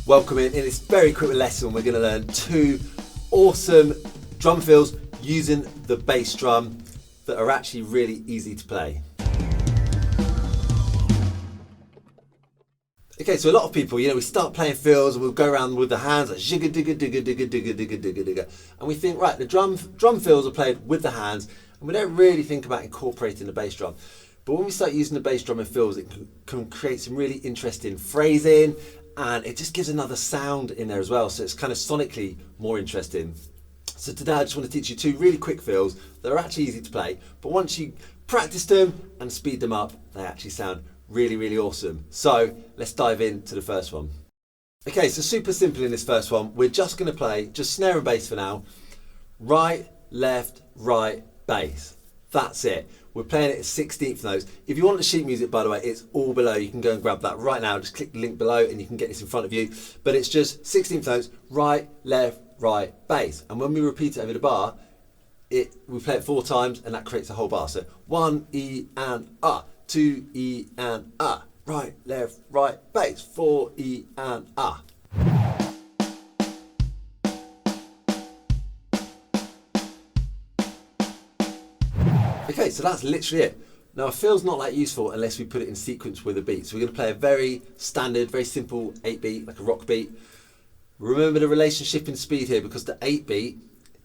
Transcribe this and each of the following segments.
Welcome in this very quick lesson. We're going to learn two awesome drum fills using the bass drum that are actually really easy to play. Okay, so a lot of people, we start playing fills and we'll go around with the hands like jigga digga digga digga digga digga digga digga, and we think, right, the drum fills are played with the hands, and we don't really think about incorporating the bass drum. But when we start using the bass drum in fills, it can create some really interesting phrasing, and it just gives another sound in there as well, so it's kind of sonically more interesting. So today I just want to teach you two really quick fills that are actually easy to play, but once you practice them and speed them up, they actually sound really, really awesome. So let's dive into the first one. Okay, so super simple in this first one. We're just going to play just snare and bass for now. Right, left, right, bass. That's it. We're playing it at 16th notes. If you want the sheet music, by the way, it's all below. You can go and grab that right now. Just click the link below and you can get this in front of you. But it's just 16th notes, right, left, right, bass. And when we repeat it over the bar, we play it 4 times and that creates a whole bar. So 1 E and 2 E and right, left, right, bass, 4 E and Okay, so that's literally it. Now a fill's not that useful unless we put it in sequence with a beat. So we're going to play a very standard, very simple 8-beat, like a rock beat. Remember the relationship in speed here, because the 8-beat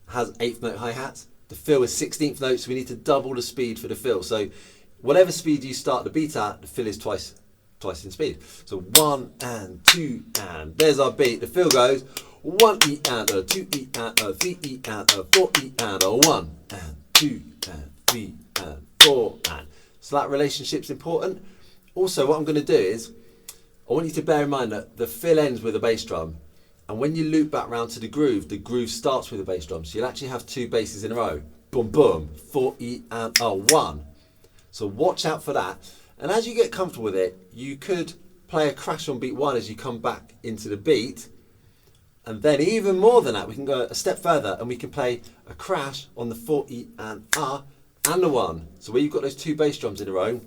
has 8th note hi-hats. The fill is 16th note, so we need to double the speed for the fill. So whatever speed you start the beat at, the fill is twice in speed. So 1 and 2 and there's our beat. The fill goes 1 E and 2 E and 3 E and 4 E and 1 and 2 and 3 and 4 and. So that relationship's important. Also, what I'm going to do is I want you to bear in mind that the fill ends with a bass drum, and when you loop back round to the groove starts with a bass drum. So you'll actually have 2 basses in a row. Boom, boom, 4 E and 1. So watch out for that. And as you get comfortable with it, you could play a crash on beat 1 as you come back into the beat. And then even more than that, we can go a step further and we can play a crash on the 4 E and the 1. So where you've got those 2 bass drums in a row,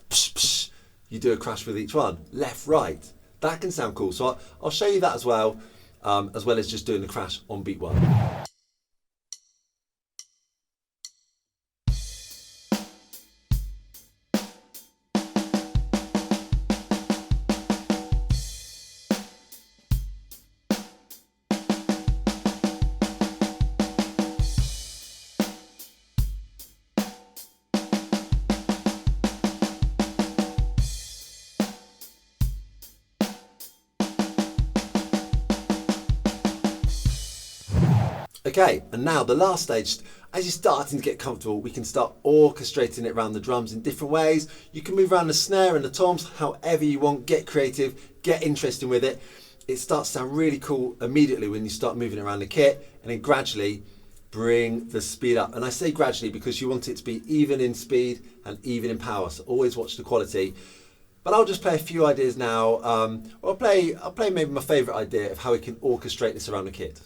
psh, psh, you do a crash with each one. Left, right. That can sound cool. So I'll show you that as well as just doing the crash on beat 1. Okay, and now the last stage, as you're starting to get comfortable, we can start orchestrating it around the drums in different ways. You can move around the snare and the toms however you want, get creative, get interesting with it. It starts to sound really cool immediately when you start moving around the kit, and then gradually bring the speed up. And I say gradually because you want it to be even in speed and even in power, so always watch the quality. But I'll just play a few ideas now. I'll play maybe my favourite idea of how we can orchestrate this around the kit.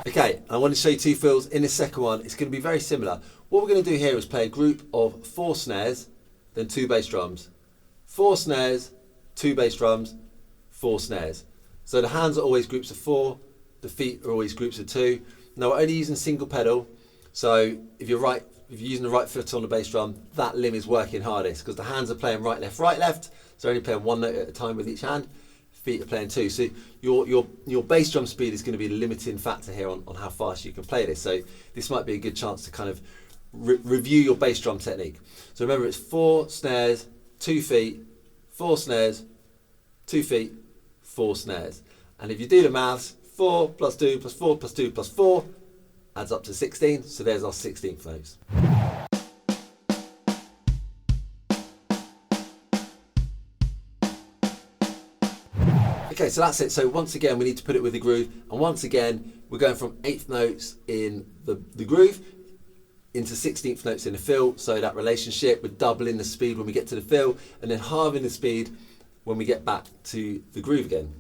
Okay, I want to show you 2 fills. In the second one, it's going to be very similar. What we're going to do here is play a group of 4 snares, then 2 bass drums. 4 snares, 2 bass drums, 4 snares. So the hands are always groups of 4, the feet are always groups of 2. Now we're only using single pedal, so if you're using the right foot on the bass drum, that limb is working hardest because the hands are playing right, left, so they're only playing 1 note at a time with each hand. feet are playing too. So your bass drum speed is going to be the limiting factor here on how fast you can play this. So this might be a good chance to kind of review your bass drum technique. So remember, it's 4 snares, 2 feet, 4 snares, 2 feet, 4 snares. And if you do the maths, 4 plus 2 plus 4 plus 2 plus 4 adds up to 16. So there's our 16th notes. Okay, so that's it. So once again, we need to put it with the groove. And once again, we're going from 8th notes in the groove into 16th notes in the fill. So that relationship, we're doubling the speed when we get to the fill and then halving the speed when we get back to the groove again.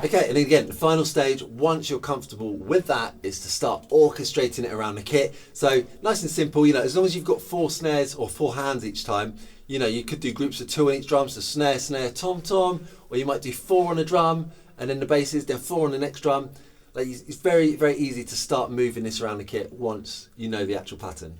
Okay, and again, the final stage, once you're comfortable with that, is to start orchestrating it around the kit. So nice and simple, as long as you've got 4 snares or 4 hands each time, you could do groups of 2 on each drum, so snare, snare, tom, tom, or you might do 4 on a drum, and then the basses, then 4 on the next drum. Like, it's very, very easy to start moving this around the kit once you know the actual pattern.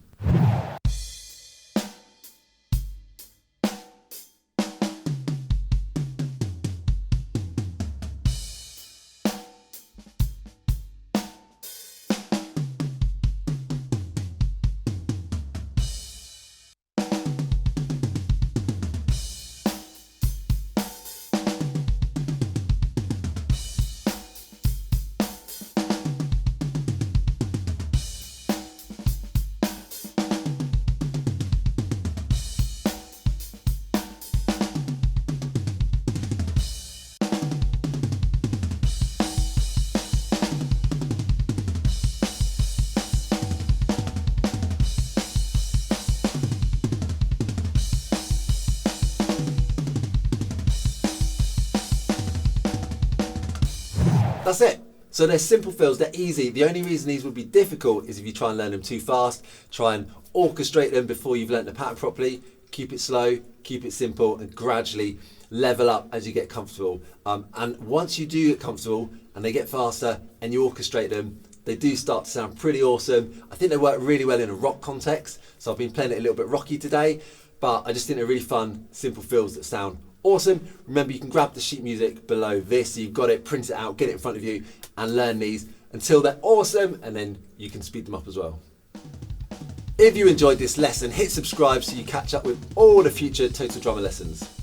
That's it. So they're simple fills, they're easy. The only reason these would be difficult is if you try and learn them too fast, try and orchestrate them before you've learnt the pattern properly. Keep it slow, keep it simple, and gradually level up as you get comfortable. And once you do get comfortable and they get faster and you orchestrate them, they do start to sound pretty awesome. I think they work really well in a rock context. So I've been playing it a little bit rocky today, but I just think they're really fun, simple fills that sound awesome. Remember, you can grab the sheet music below this, so you've got it, print it out, get it in front of you and learn these until they're awesome, and then you can speed them up as well. If you enjoyed this lesson, hit subscribe so you catch up with all the future Total Drummer lessons.